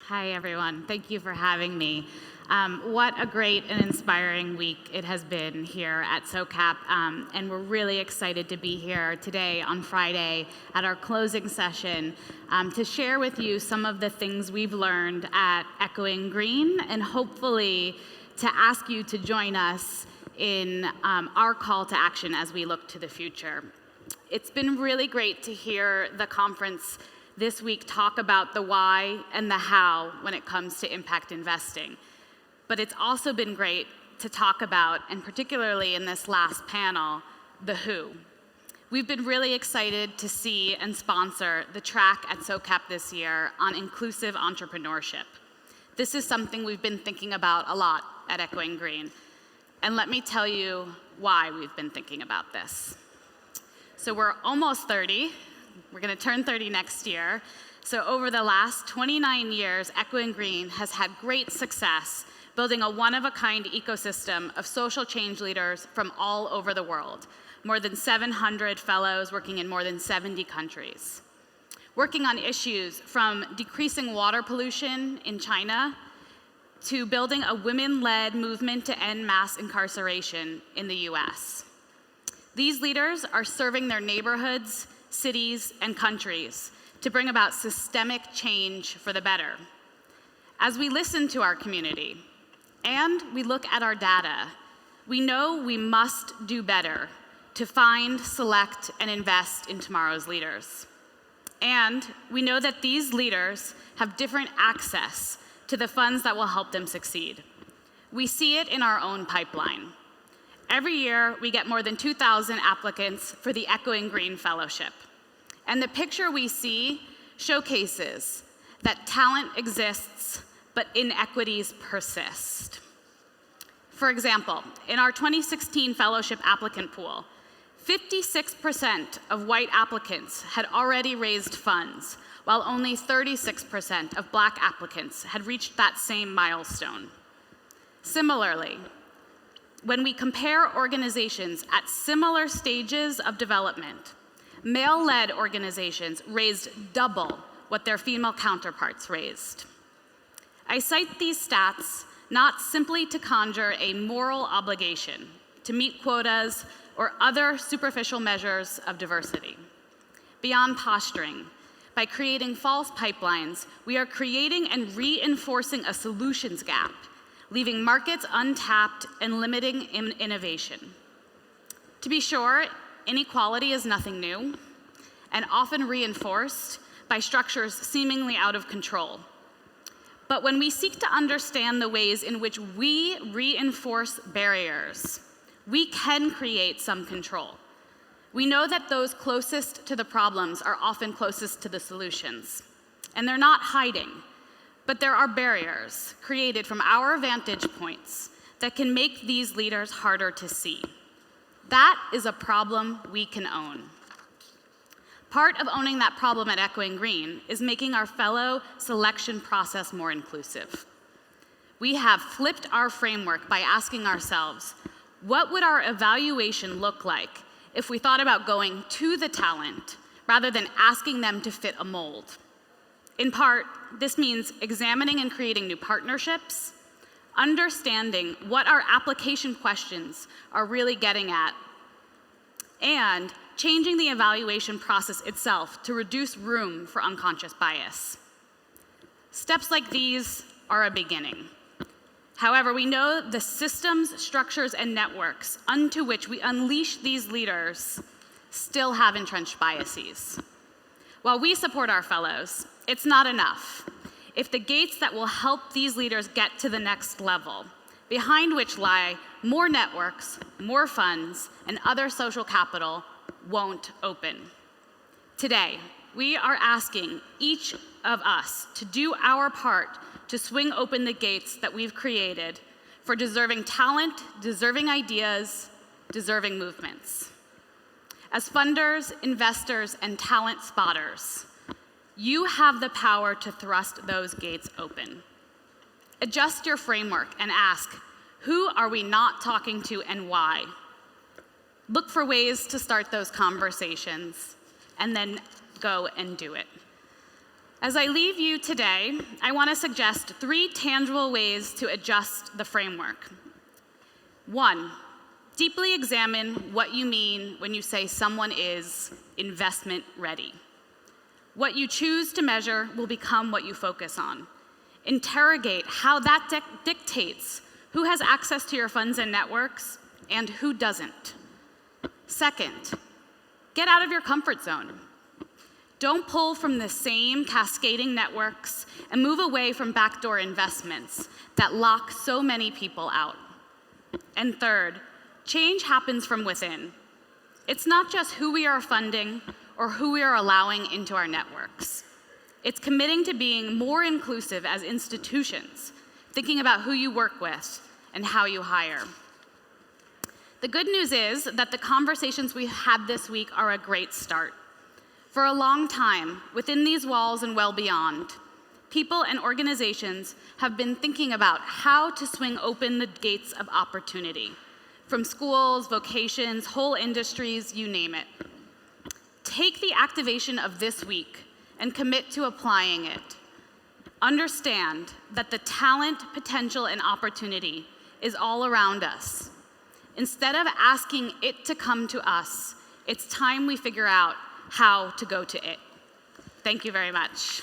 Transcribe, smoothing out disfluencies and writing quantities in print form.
Hi, everyone. Thank you for having me. What a great and inspiring week it has been here at SOCAP, and we're really excited to be here today on Friday at our closing session to share with you some of the things we've learned at Echoing Green, and hopefully to ask you to join us in our call to action as we look to the future. It's been really great to hear the conference this week talk about the why and the how when it comes to impact investing. But it's also been great to talk about, and particularly in this last panel, the who. We've been really excited to see and sponsor the track at SOCAP this year on inclusive entrepreneurship. This is something we've been thinking about a lot at Echoing Green. And let me tell you why we've been thinking about this. So we're almost 30. We're going to turn 30 next year. So over the last 29 years, Echoing Green has had great success building a one-of-a-kind ecosystem of social change leaders from all over the world, more than 700 fellows working in more than 70 countries. Working on issues from decreasing water pollution in China to building a women-led movement to end mass incarceration in the US. These leaders are serving their neighborhoods, cities, and countries to bring about systemic change for the better. As we listen to our community and we look at our data, we know we must do better to find, select, and invest in tomorrow's leaders. And we know that these leaders have different access to the funds that will help them succeed. We see it in our own pipeline. Every year, we get more than 2,000 applicants for the Echoing Green Fellowship. And the picture we see showcases that talent exists, but inequities persist. For example, in our 2016 fellowship applicant pool, 56% of white applicants had already raised funds, while only 36% of Black applicants had reached that same milestone. Similarly, when we compare organizations at similar stages of development, male-led organizations raised double what their female counterparts raised. I cite these stats not simply to conjure a moral obligation to meet quotas or other superficial measures of diversity. Beyond posturing, by creating false pipelines, we are creating and reinforcing a solutions gap, leaving markets untapped and limiting innovation. To be sure, inequality is nothing new and often reinforced by structures seemingly out of control. But when we seek to understand the ways in which we reinforce barriers, we can create some control. We know that those closest to the problems are often closest to the solutions. And they're not hiding, but there are barriers created from our vantage points that can make these leaders harder to see. That is a problem we can own. Part of owning that problem at Echoing Green is making our fellow selection process more inclusive. We have flipped our framework by asking ourselves, what would our evaluation look like if we thought about going to the talent rather than asking them to fit a mold? In part, this means examining and creating new partnerships, understanding what our application questions are really getting at, and changing the evaluation process itself to reduce room for unconscious bias. Steps like these are a beginning. However, we know the systems, structures, and networks unto which we unleash these leaders still have entrenched biases. While we support our fellows, it's not enough. If the gates that will help these leaders get to the next level, behind which lie more networks, more funds, and other social capital, won't open. Today, we are asking each of us to do our part to swing open the gates that we've created for deserving talent, deserving ideas, deserving movements. As funders, investors, and talent spotters, you have the power to thrust those gates open. Adjust your framework and ask, who are we not talking to and why? Look for ways to start those conversations and then go and do it. As I leave you today, I want to suggest 3 tangible ways to adjust the framework. 1, deeply examine what you mean when you say someone is investment ready. What you choose to measure will become what you focus on. Interrogate how that dictates who has access to your funds and networks and who doesn't. 2nd, get out of your comfort zone. Don't pull from the same cascading networks and move away from backdoor investments that lock so many people out. And 3rd, change happens from within. It's not just who we are funding or who we are allowing into our networks. It's committing to being more inclusive as institutions, thinking about who you work with and how you hire. The good news is that the conversations we had this week are a great start. For a long time, within these walls and well beyond, people and organizations have been thinking about how to swing open the gates of opportunity, from schools, vocations, whole industries, you name it. Take the activation of this week and commit to applying it. Understand that the talent, potential, and opportunity is all around us. Instead of asking it to come to us, it's time we figure out how to go to it. Thank you very much.